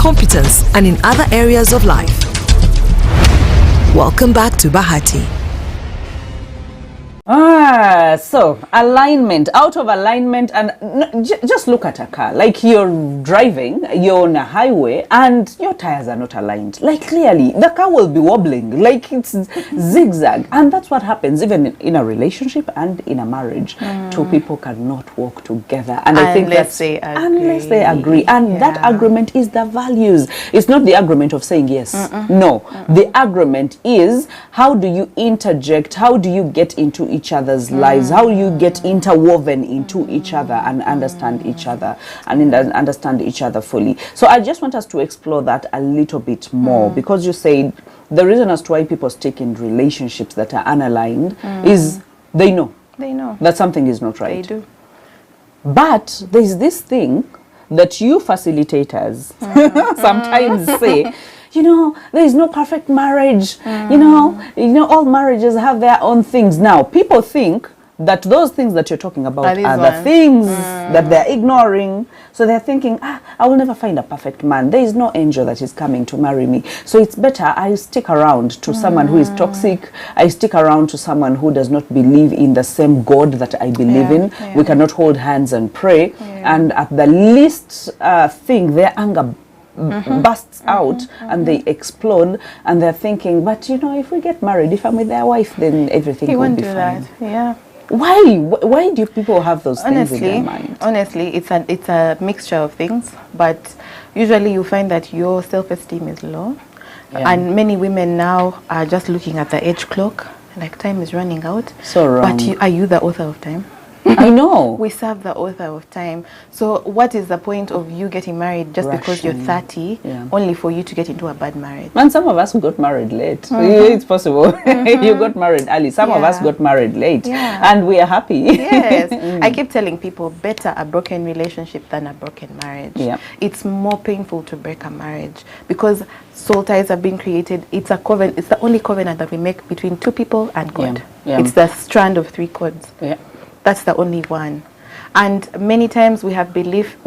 competence, and in other areas of life. Welcome back to Bahati. So alignment, out of alignment, and just look at a car. Like you're driving, you're on a highway, and your tires are not aligned. Like clearly, the car will be wobbling, like it's zigzag. And that's what happens even in a relationship and in a marriage. Two people cannot walk together. And I think that's unless they agree. And that agreement is the values. It's not the agreement of saying yes. No. The agreement is, how do you interject? How do you get into each other's lives? How you get interwoven into each other and understand each other and understand each other fully. So I just want us to explore that a little bit more, because you said the reason as to why people stick in relationships that are unaligned is they know that something is not right. They do. But there's this thing that you facilitators sometimes say, you know, there is no perfect marriage. You know, all marriages have their own things. Now, people think that those things that you're talking about are the things that they're ignoring. So they're thinking, I will never find a perfect man. There is no angel that is coming to marry me. So it's better I stick around to someone who is toxic. I stick around to someone who does not believe in the same God that I believe in. We cannot hold hands and pray. And at the least thing, their anger bursts out and they explode, and they're thinking, but you know, if we get married, if I'm with their wife, then everything will be fine. Why do people have those things in their mind? Honestly, it's a mixture of things, but usually you find that your self-esteem is low, and many women now are just looking at the age clock, like time is running out. So wrong. But are you the author of time? I know. We serve the author of time. So what is the point of you getting married just because you're 30, only for you to get into a bad marriage? And some of us got married late. It's possible. You got married early. Some of us got married late. And we are happy. Yes. I keep telling people, better a broken relationship than a broken marriage. It's more painful to break a marriage because soul ties have been created. It's a covenant. It's the only covenant that we make between two people and God. It's the strand of three cords. That's the only one. And many times we have believed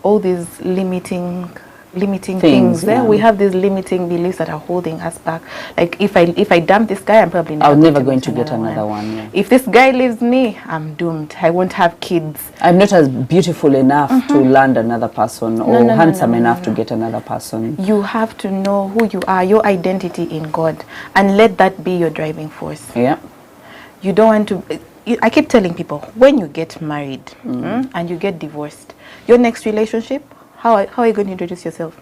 all these limiting things. We have these limiting beliefs that are holding us back. Like if I dump this guy, I'm probably never going to get another one. If this guy leaves me, I'm doomed. I won't have kids. I'm not as beautiful enough to land another person, or handsome enough to get another person. You have to know who you are, your identity in God, and let that be your driving force. You don't want to. I keep telling people, when you get married and you get divorced, your next relationship, how are you going to introduce yourself?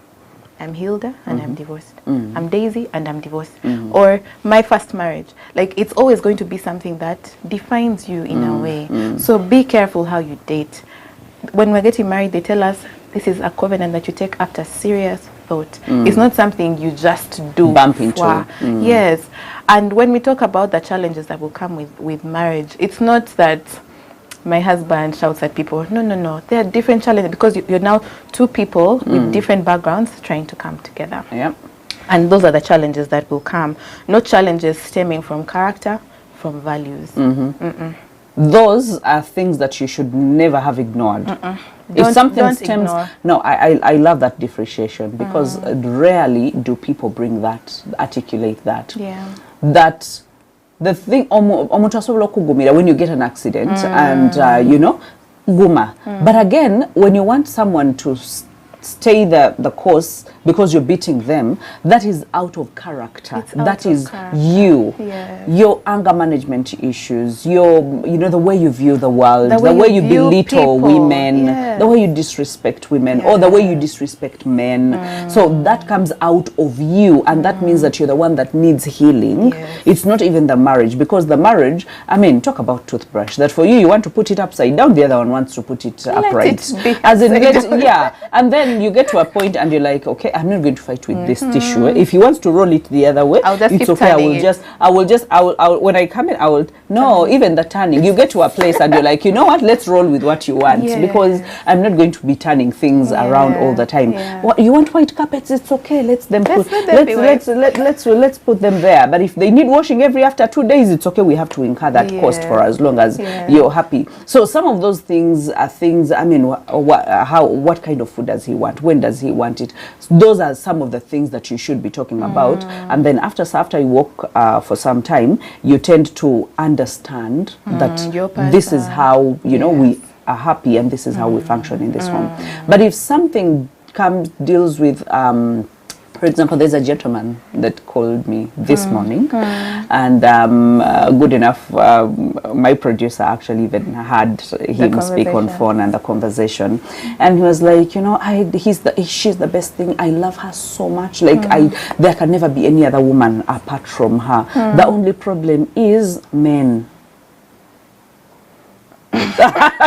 I'm Hilda and I'm divorced. I'm Daisy and I'm divorced. Or my first marriage. Like, it's always going to be something that defines you in a way. So be careful how you date. When we're getting married, they tell us this is a covenant that you take after serious thought. It's not something you just do. Bump into. Yes. And when we talk about the challenges that will come with marriage, it's not that my husband shouts at people. No. There are different challenges because you're now two people with different backgrounds trying to come together. And those are the challenges that will come. No challenges stemming from character, from values. Those are things that you should never have ignored. If something stems, I love that differentiation, because rarely do people bring that, articulate that. That the thing, when you get an accident and you know, guma. But again, when you want someone to stay the course because you're beating them, that is out of character. That is you. Your anger management issues, the way you view the world, the way you belittle women, the way you disrespect women, or the way you disrespect men. So that comes out of you, and that means that you're the one that needs healing. It's not even the marriage, because the marriage, I mean, talk about toothbrush, that for you want to put it upside down, the other one wants to put it upright. As in, and then you get to a point and you're like, okay, I'm not going to fight with this tissue. If he wants to roll it the other way, it's okay. I will when I come in, even the turning, you get to a place and you're like, you know what, let's roll with what you want, because I'm not going to be turning things around all the time. What, you want white carpets? It's okay. Let's put them there. But if they need washing every after 2 days, it's okay. We have to incur that cost for as long as you're happy. So some of those things are things. I mean, what kind of food does he want? When does he want it? So those are some of the things that you should be talking about. And then after you walk for some time, you tend to understand that this is how, you know, we are happy and this is how we function in this home. But if something deals with for example, there's a gentleman that called me this morning, and good enough, my producer actually even had him speak on phone and the conversation, and he was like, you know, she's the best thing. I love her so much. Like there can never be any other woman apart from her. The only problem is men.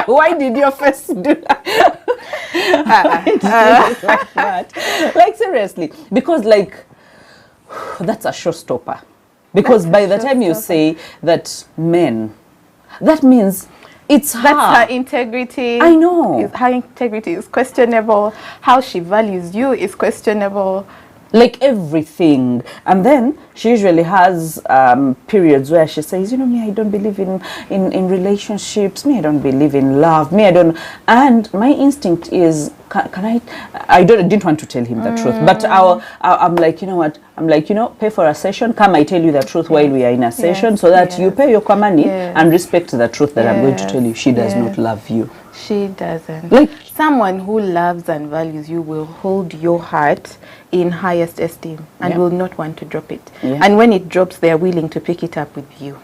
Why did your face do that? Like seriously, because like that's a showstopper. Because by the time you say that men, that means that's her integrity. I know. Her integrity is questionable. How she values you is questionable. Like everything. And then she usually has periods where she says, you know, me, I don't believe in relationships. Me, I don't believe in love. Me, I don't. And my instinct is, I didn't want to tell him the truth. But I'm like, you know what? I'm like, you know, pay for a session. Come, I tell you the truth while we are in a session, so that you pay your money and respect the truth that I'm going to tell you. She does not love you. She doesn't. Like someone who loves and values you will hold your heart in highest esteem and will not want to drop it. And when it drops, they are willing to pick it up with you.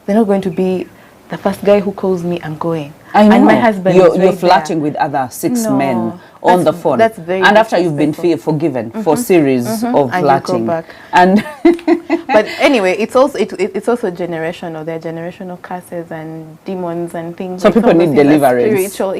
They're not going to be the first guy who calls me, I'm going. I know. And my husband you're flirting with other 6 men on the phone. That's very and after you've been forgiven for series of flirting. And but anyway, it's also generational. There are generational curses and demons and things. So people need deliverance. Spiritual,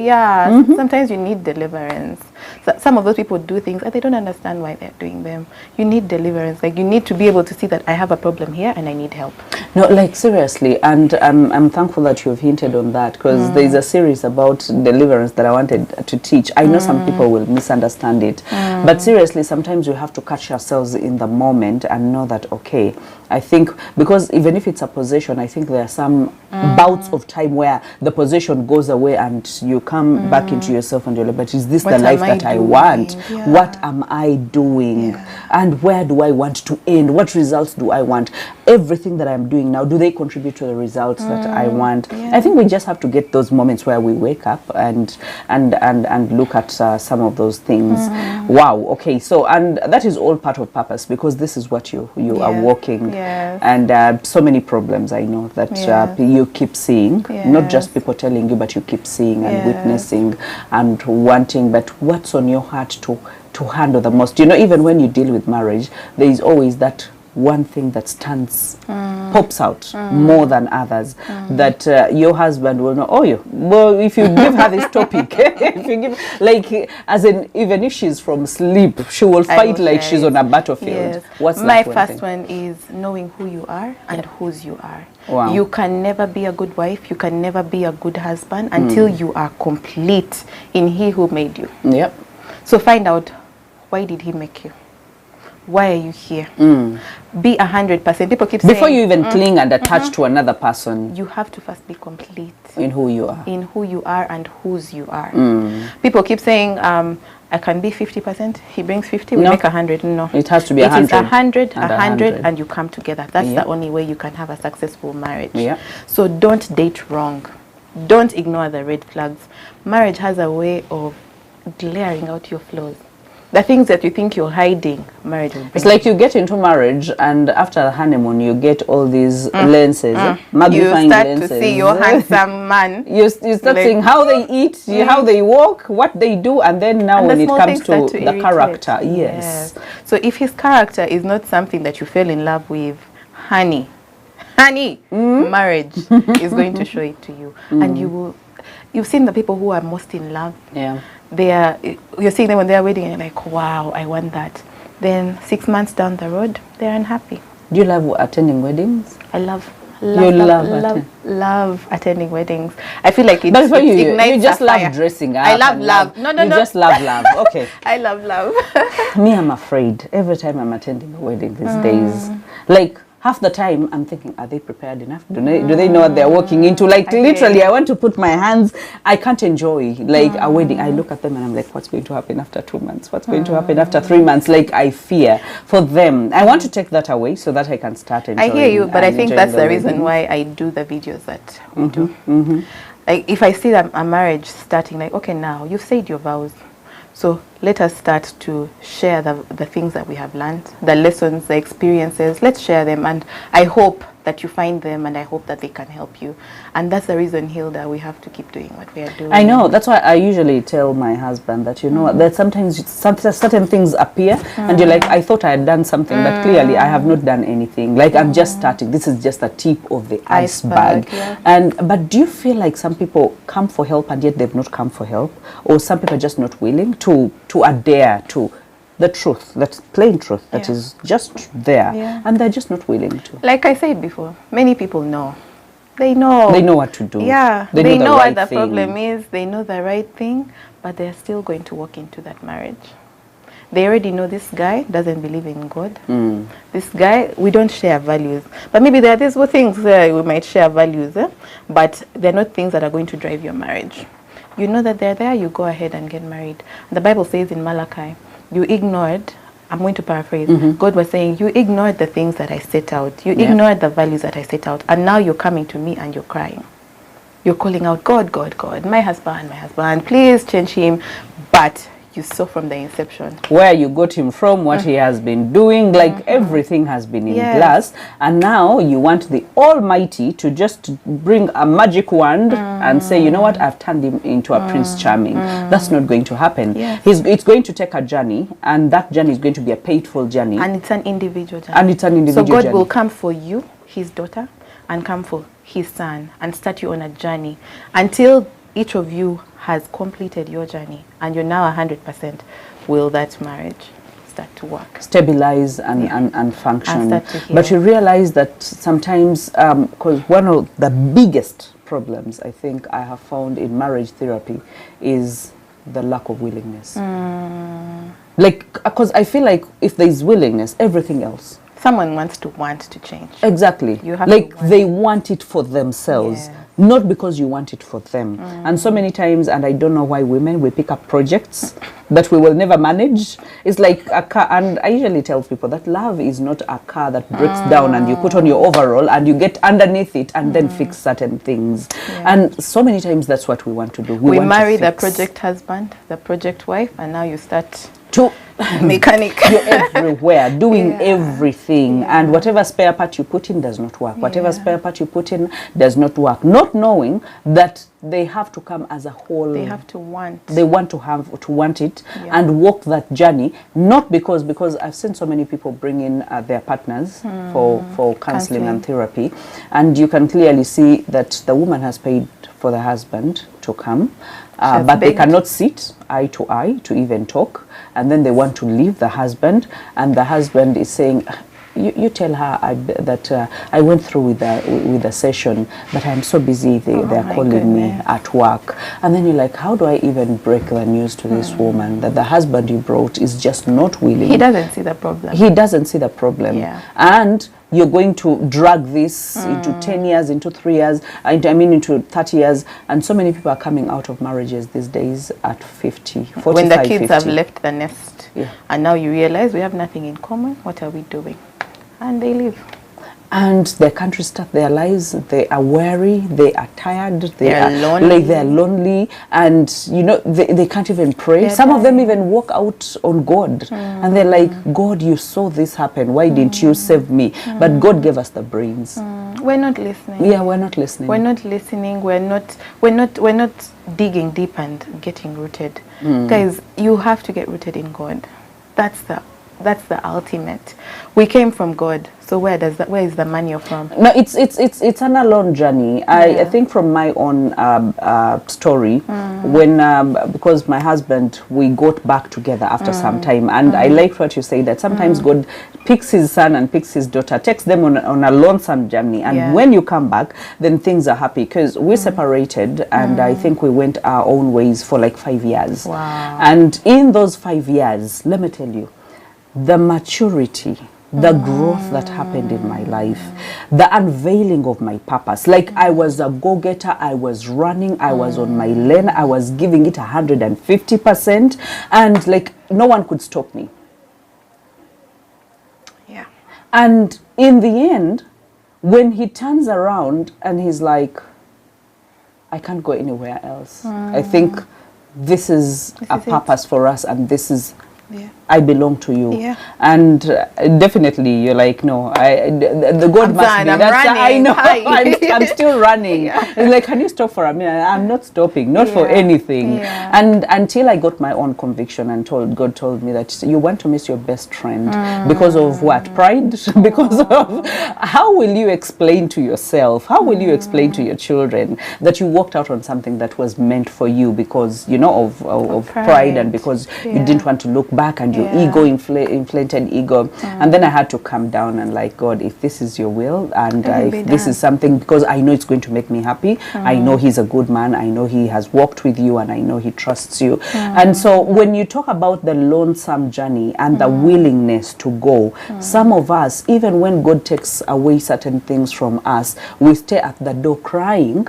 sometimes you need deliverance. So some of those people do things and they don't understand why they're doing them. You need deliverance. Like you need to be able to see that I have a problem here and I need help. No, like seriously, and I'm thankful that you've hinted on that, because there's a series about deliverance that I wanted to teach. I know some people will misunderstand it, but seriously, sometimes you have to catch yourselves in the moment and know that, okay, I think, because even if it's a possession, I think there are some bouts of time where the possession goes away and you come back into yourself and you're like, but is this the life that I want? What am I doing? And where do I want to end? What results do I want? Everything that I'm doing now, do they contribute to the results that I want? I think we just have to get those moments where we wake up and look at some of those things. Wow. Okay. So, and that is all part of purpose, because this is what you are walking. And so many problems I know that you keep seeing, not just people telling you, but you keep seeing and witnessing and wanting. But what's on your heart to handle the most? You know, even when you deal with marriage, there is always that one thing that pops out more than others, that your husband will know. Well, if you give her this topic, if you give, like, as in, even if she's from sleep, she will fight like she's on a battlefield. What's my first one is knowing who you are and whose you are. Wow. You can never be a good wife, you can never be a good husband until you are complete in He who made you. So find out, why did He make you? Why are you here? Be 100%. People keep saying, before you even cling and attach to another person, you have to first be complete in who you are, and whose you are. People keep saying, I can be 50%. He brings 50, we make 100. No, it has to be 100. It is 100, and you come together. That's the only way you can have a successful marriage. So don't date wrong. Don't ignore the red flags. Marriage has a way of glaring out your flaws. The things that you think you're hiding, marriage will bring. It's like you get into marriage, and after the honeymoon, you get all these lenses, magnifying lenses. You start to see your handsome man. You start seeing how they eat, how they walk, what they do, and then now when it comes to the character, So if his character is not something that you fell in love with, honey, marriage is going to show it to you, and you've seen the people who are most in love. You're seeing them on their wedding and you're like, wow, I want that. Then 6 months down the road, they're unhappy. Do you love attending weddings? I love attending weddings. I feel like that's what you just love dressing up. I love love. No. You just love love. Okay. I love love. Me, I'm afraid every time I'm attending a wedding these days. Like, half the time I'm thinking, are they prepared enough? Do they know what they're walking into? Like, literally, I want to put my hands, I can't enjoy like a wedding. I look at them and I'm like, what's going to happen after 2 months? What's going to happen after 3 months? Like, I fear for them. I want to take that away so that I can start enjoying. I hear you, but I think that's the reason why I do the videos that we do. Like, if I see a marriage starting, like, okay, now you've said your vows, so let us start to share the things that we have learned, the lessons, the experiences. Let's share them, and I hope that you find them, and I hope that they can help you. And that's the reason, Hilda, we have to keep doing what we are doing. I know. That's why I usually tell my husband that, you know, that sometimes certain things appear and you're like, I thought I had done something, but clearly I have not done anything. Like, I'm just starting. This is just the tip of the iceberg. But do you feel like some people come for help and yet they've not come for help? Or some people are just not willing to adhere to the truth, that plain truth that is just there, and they're just not willing to. Like I said before, many people know. They know what to do. Yeah, they know what the problem is. They know the right thing, but they're still going to walk into that marriage. They already know this guy doesn't believe in God. This guy, we don't share values. But maybe there are these things where we might share values, but they're not things that are going to drive your marriage. You know that they're there, you go ahead and get married. The Bible says in Malachi, you ignored, I'm going to paraphrase, God was saying, you ignored the things that I set out. You ignored the values that I set out. And now you're coming to me and you're crying. You're calling out, God, God, God, my husband, please change him. But you saw from the inception where you got him from, what he has been doing, like everything has been in glass, and now you want the Almighty to just bring a magic wand and say, you know what, I've turned him into a Prince Charming. That's not going to happen. It's going to take a journey, and that journey is going to be a painful journey, and it's an individual journey. So God will come for you, his daughter, and come for his son, and start you on a journey until each of you has completed your journey, and you're now 100%. Will that marriage start to work, stabilize and function? But you realize that sometimes, because one of the biggest problems I think I have found in marriage therapy is the lack of willingness. Like, because I feel like if there is willingness, everything else. Someone wants to change. Exactly. You have like they want it for themselves, not because you want it for them. And so many times, and I don't know why women, we pick up projects that we will never manage. It's like a car, and I usually tell people that love is not a car that breaks down and you put on your overall and you get underneath it and then fix certain things. And so many times that's what we want to do. We marry the project husband, the project wife, and now you start to mechanic. You're everywhere doing everything, and whatever spare part you put in does not work. Whatever spare part you put in does not work, not knowing that they have to come as a whole. They have to want. They want to want it and walk that journey, not because I've seen so many people bring in their partners for counseling and therapy, and you can clearly see that the woman has paid for the husband to come, but they cannot sit eye to eye to even talk, and then they want to leave the husband, and the husband is saying, you tell her that I went through with the session, but I'm so busy, they're calling me at work. And then you're like, how do I even break the news to this woman that the husband you brought is just not willing? He doesn't see the problem. He doesn't see the problem. And you're going to drag this into 10 years, into 3 years, into 30 years. And so many people are coming out of marriages these days at 50, 45, when the kids 50. have left the nest. And now you realize we have nothing in common. What are we doing? And they leave. And they can't restart their lives. They are weary. They are tired. They are lonely. Like they're lonely, and you know they can't even pray. Some of them even walk out on God, and they're like, God, you saw this happen. Why didn't you save me? But God gave us the brains. We're not listening. Yeah, we're not listening. We're not listening. We're not digging deep and getting rooted. Guys, you have to get rooted in God. That's the ultimate. We came from God, so where is the money from? No, it's an alone journey. I think from my own story, when because my husband, we got back together after some time, and I liked what you say, that sometimes God picks his son and picks his daughter, takes them on a lonesome journey, and when you come back, then things are happy, because we separated, and I think we went our own ways for like 5 years. Wow. And in those 5 years, let me tell you, the maturity the growth that happened in my life, the unveiling of my purpose. Like I was a go-getter, I was running, I was on my lane, I was giving it 150%, and like no one could stop me. Yeah. And in the end, when he turns around and he's like, I can't go anywhere else. I think this is a purpose for us, and this is I belong to you. Yeah. And definitely you're like, no, the God must be. I know. I'm still running. It's like, can you stop for a minute? I'm not stopping, not for anything. Yeah. And until I got my own conviction and God told me that you want to miss your best friend because of what? Pride? Because of how will you explain to yourself? How will you explain to your children that you walked out on something that was meant for you because, you know, of pride, and because you didn't want to look back, and your ego, inflated ego. And then I had to come down and like, God, if this is your will, and if this is something, because I know it's going to make me happy, I know he's a good man, I know he has walked with you, and I know he trusts you. And so when you talk about the lonesome journey and the willingness to go, some of us, even when God takes away certain things from us, we stay at the door crying,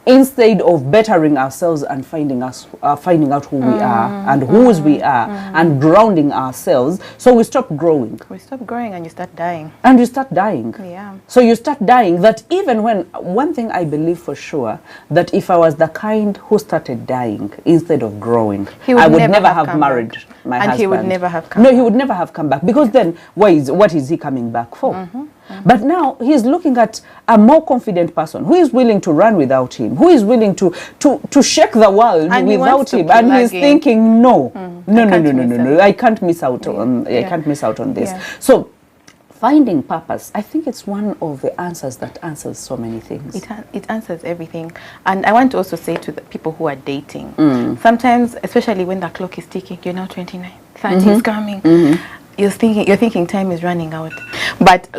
instead of bettering ourselves and finding out who we are and whose we are, and grounding ourselves. So we stop growing. We stop growing and you start dying. And you start dying. Yeah. So you start dying. That even when, one thing I believe for sure, that if I was the kind who started dying instead of growing, I would never have married my husband. And he would never have come back. No, he would never have come back. Because then, what is he coming back for? But now he's looking at a more confident person who is willing to run without him, who is willing to shake the world and without him, and he's thinking, no, I can't miss out on I can't miss out on this. So finding purpose, I think it's one of the answers that answers so many things. It answers everything. And I want to also say to the people who are dating, sometimes, especially when the clock is ticking, you're now 29, 30 is coming, you're thinking time is running out, but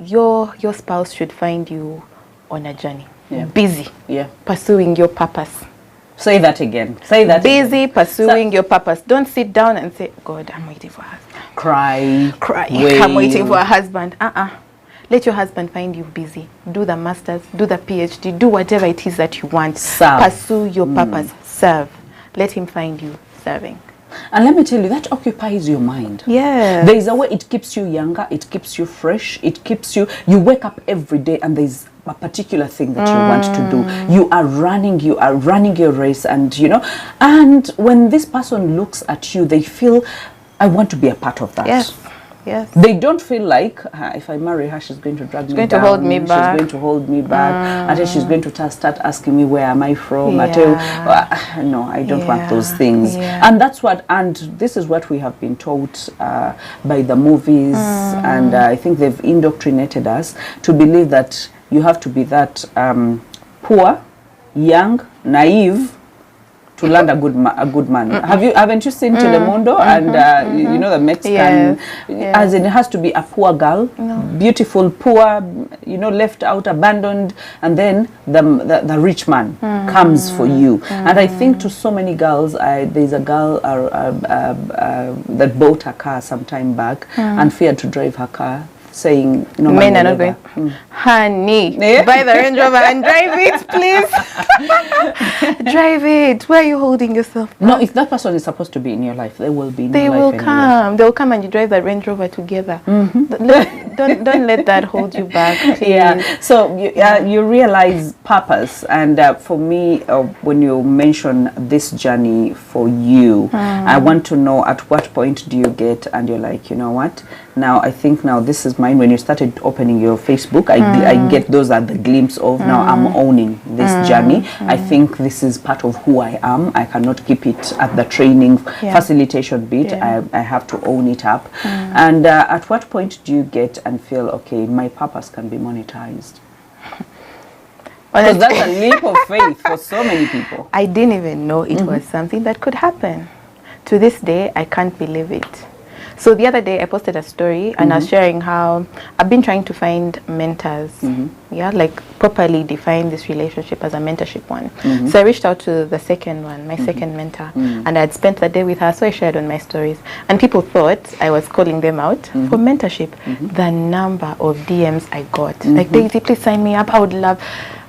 your spouse should find you on a journey, busy, pursuing your purpose. Say that again. Say that busy again. Pursuing your purpose. Don't sit down and say, God, I'm waiting for a husband. Cry. Wail. I'm waiting for a husband. Let your husband find you busy. Do the masters, do the PhD, do whatever it is that you want. Serve. Pursue your purpose. Serve. Let him find you serving. And let me tell you, that occupies your mind. Yeah. There is a way it keeps you younger, it keeps you fresh, it keeps you wake up every day and there's a particular thing that you want to do. You are running your race, and and when this person looks at you, they feel, I want to be a part of that. Yes. They don't feel like, if I marry her, she's going to drag me down. She's going to hold me back. She's going to hold me back. Until she's going to start asking me, where am I from? No, I don't want those things. And that's and this is what we have been taught by the movies. And I think they've indoctrinated us to believe that you have to be that poor, young, naive, to land a good man. Haven't you seen Telemundo and you know the Mexican? As in, it has to be a poor girl, beautiful, poor, left out, abandoned, and then the rich man comes for you. And I think to so many girls, there's a girl that bought a car some time back and feared to drive her car, saying, no, men are not going. Honey, buy the Range Rover and drive it, please. Drive it. Where are you holding yourself back? No, if that person is supposed to be in your life, they will be in your life. They will come. They will come and you drive the Range Rover together. Don't let that hold you back. Please. So you realize purpose, and for me, when you mention this journey for you, I want to know at what point do you get and you're like, you know what? Now I think this is mine. When you started opening your Facebook, I get those are the glimpse of now I'm owning this journey. I think this is part of who I am. I cannot keep it at the training facilitation bit. I have to own it up. And at what point do you get and feel, okay, my purpose can be monetized? Because that's a leap of faith for so many people. I didn't even know it was something that could happen. To this day, I can't believe it. So the other day I posted a story and I was sharing how I've been trying to find mentors, like properly define this relationship as a mentorship one. So I reached out to the second one, my second mentor, and I had spent the day with her, so I shared on my stories. And people thought I was calling them out for mentorship. The number of DMs I got, like, Daisy, please sign me up, I would love.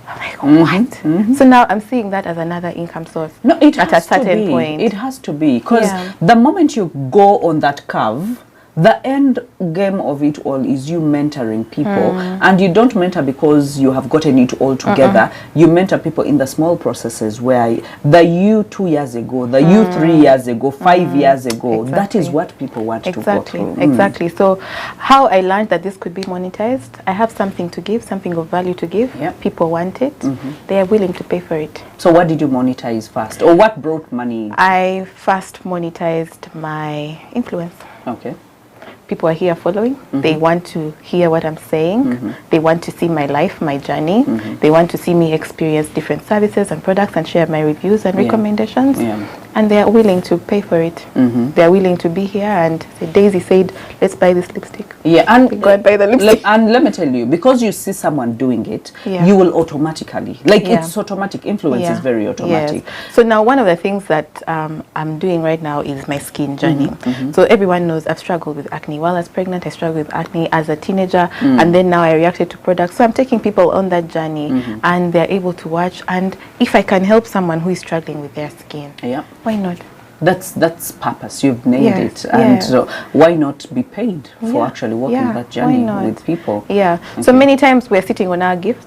I'm like, what? So now I'm seeing that as another income source. No, it at has a certain to be. point. It has to be, because the moment you go on that curve, the end game of it all is you mentoring people, and you don't mentor because you have gotten it all together. You mentor people in the small processes, where the you 2 years ago, the you 3 years ago, 5 years ago, that is what people want to go through. Exactly. So how I learned that this could be monetized, I have something to give, something of value to give. People want it. They are willing to pay for it. So what did you monetize first, or what brought money? I first monetized my influence. Okay. People are here following. They want to hear what I'm saying. They want to see my life, my journey. They want to see me experience different services and products and share my reviews and recommendations. And they are willing to pay for it. They are willing to be here and say, Daisy said, let's buy this lipstick. And go and buy the lipstick. And let me tell you, because you see someone doing it, you will automatically, it's automatic. Influence is very automatic. So now one of the things that I'm doing right now is my skin journey. So everyone knows I've struggled with acne. While I was pregnant, I struggled with acne as a teenager, and then now I reacted to products. So I'm taking people on that journey, and they're able to watch. And if I can help someone who is struggling with their skin, why not? That's purpose. You've nailed it. And so why not be paid for actually walking that journey with people? So many times we're sitting on our gifts.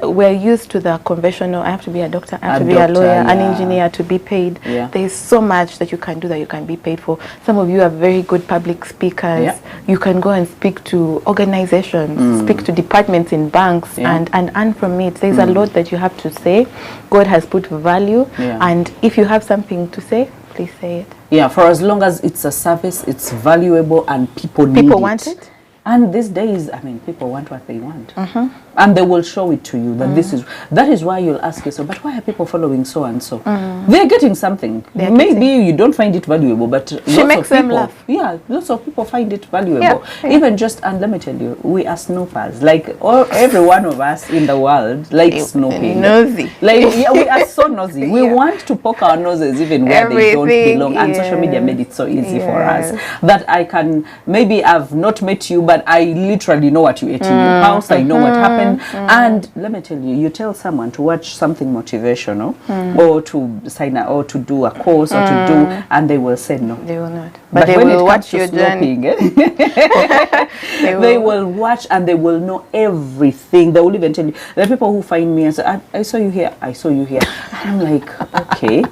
We're used to the conventional, I have to be a doctor, I have to be a lawyer, an engineer to be paid. There's so much that you can do that you can be paid for. Some of you are very good public speakers. You can go and speak to organizations, speak to departments in banks and earn from it. There's a lot that you have to say. God has put value, and if you have something to say, please say it. For as long as it's a service, it's valuable and people want it. And these days, I mean, people want what they want. And they will show it to you that that is why you'll ask yourself, but why are people following so and so? They're getting something. Maybe you don't find it valuable, but she makes them laugh. Lots of people find it valuable. Even just, and let me tell you, we are snoopers. Like every one of us in the world likes snooping. Nosy. We are so nosy. We want to poke our noses even where they don't belong. And social media made it so easy for us that I can, maybe I've not met you, but I literally know what you ate in your house. I know what happened. And let me tell you, you tell someone to watch something motivational or to sign up or to do a course or to do, and they will say no. They will not. But they will watch your journey. They will watch and they will know everything. They will even tell you. There are people who find me and say, I saw you here, I saw you here. And I'm like, okay.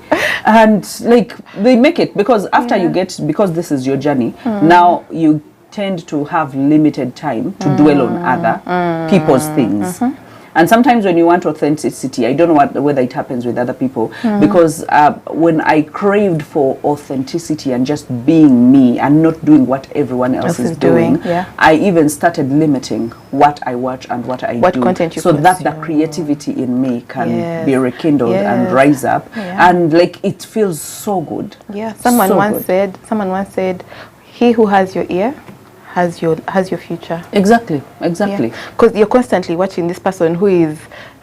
And like they make it because after you get, because this is your journey, now you tend to have limited time to dwell on other people's things. And sometimes when you want authenticity, I don't know whether it happens with other people, because when I craved for authenticity and just being me and not doing what everyone else is doing, I even started limiting what I watch and what I do, content you so consume. that the creativity in me can be rekindled and rise up, and like it feels so good. Someone once said, he who has your ear has your future. Exactly. Because you're constantly watching this person who is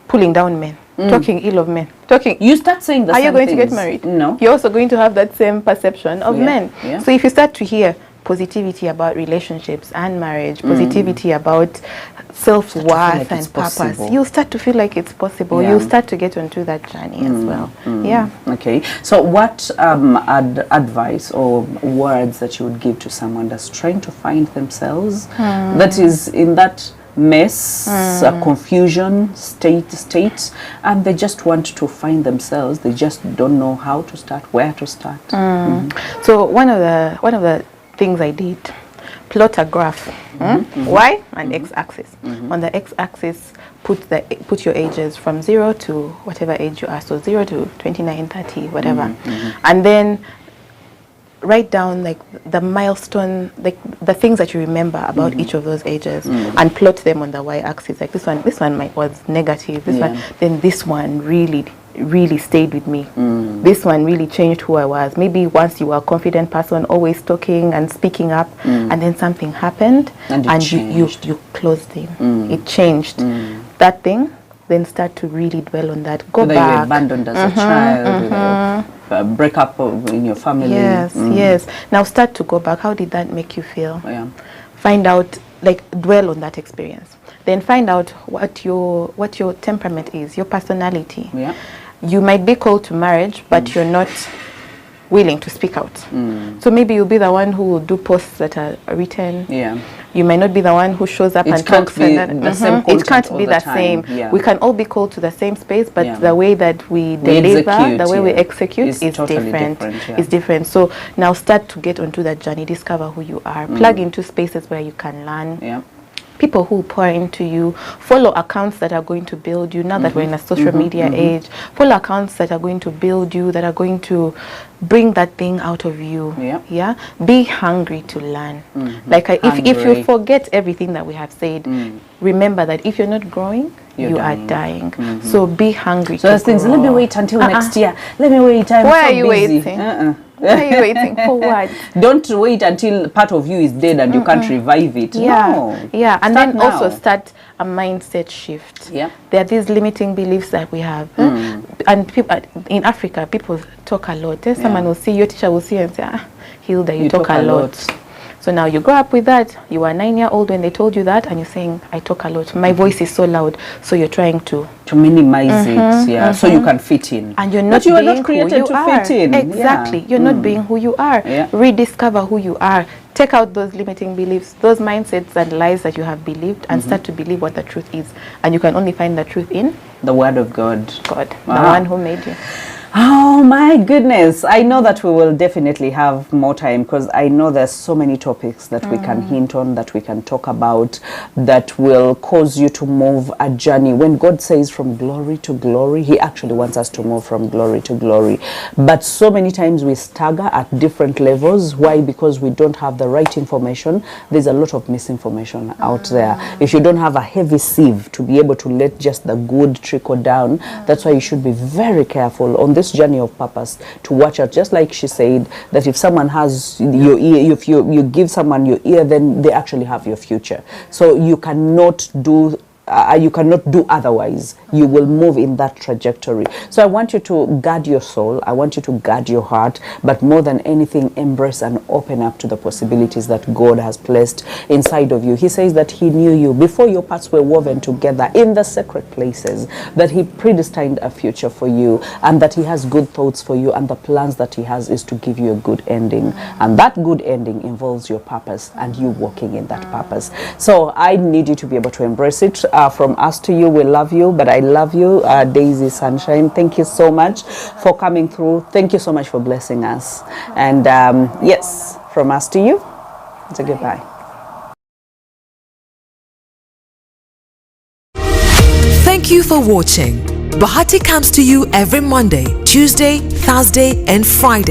pulling down men, talking ill of men, you start saying the same things. Are you going to get married? No. You're also going to have that same perception of men. So if you start to hear positivity about relationships and marriage, positivity about self-worth and purpose, you'll start to feel like it's possible. You'll start to get onto that journey as well. Okay. So what advice or words that you would give to someone that's trying to find themselves, that is in that mess, confusion state, and they just want to find themselves, they just don't know how to start, where to start? So one of the things I did, plot a graph. Y and x-axis. On the x-axis, put your ages from 0 to whatever age you are. So 0 to 29, 30, whatever. And then write down like the milestone, like the things that you remember about each of those ages, and plot them on the y-axis. Like this one was negative. This one, then this one really really stayed with me. This one really changed who I was. Maybe once you were a confident person, always talking and speaking up, and then something happened, and you closed in. It changed. That thing, then start to really dwell on that. Go back. You were abandoned as a child, break up in your family. Yes. Now start to go back. How did that make you feel? Yeah. Find out, like, dwell on that experience. Then find out what your temperament is, your personality. Yeah. You might be called to marriage, but you're not willing to speak out. So maybe you'll be the one who will do posts that are written. Yeah. You might not be the one who shows up and talks. It can't be the same. Yeah. We can all be called to the same space, but the way that we deliver, the way we execute is totally different. Yeah. It's different. So now start to get onto that journey, discover who you are, plug into spaces where you can learn. Yeah. People who pour into you, follow accounts that are going to build you. Now that we're in a social media age, follow accounts that are going to build you, that are going to bring that thing out of you. Yeah. Be hungry to learn. Like if you forget everything that we have said, remember that if you're not growing, you are dying. So be hungry. So those things. Let me wait until next year. Let me wait. Why are you waiting? Why are you waiting for what? Don't wait until part of you is dead and you can't revive it. No. Yeah, and then also start a mindset shift. Yeah. There are these limiting beliefs that we have. And people in Africa, people talk a lot. Then someone will see, your teacher will see and say, Hilda, you talk a lot. So now you grow up with that. You were 9-year-old when they told you that, and you're saying, I talk a lot. My voice is so loud. So you're trying to minimize it, so you can fit in. And you're not you are being not created who you to are. fit in. Exactly. You're not being who you are. Rediscover who you are. Take out those limiting beliefs, those mindsets and lies that you have believed, and start to believe what the truth is. And you can only find the truth in the Word of God. The one who made you. Oh my goodness. I know that we will definitely have more time, because I know there's so many topics that we can hint on, that we can talk about, that will cause you to move a journey. When God says from glory to glory, he actually wants us to move from glory to glory. But so many times we stagger at different levels. Why? Because we don't have the right information. There's a lot of misinformation out there. If you don't have a heavy sieve to be able to let just the good trickle down, that's why you should be very careful on this journey of purpose, to watch out. Just like she said, that if someone has your ear, if you give someone your ear, then they actually have your future. So you cannot do otherwise. You will move in that trajectory. So I want you to guard your soul. I want you to guard your heart. But more than anything, embrace and open up to the possibilities that God has placed inside of you. He says that he knew you before your paths were woven together in the secret places, that he predestined a future for you, and that he has good thoughts for you, and the plans that he has is to give you a good ending. And that good ending involves your purpose and you walking in that purpose. So I need you to be able to embrace it. From us to you, we love you, but I love you, Daisy Sunshine. Thank you so much for coming through. Thank you so much for blessing us. And yes, from us to you, it's a goodbye. Thank you for watching. Bahati comes to you every Monday, Tuesday, Thursday, and Friday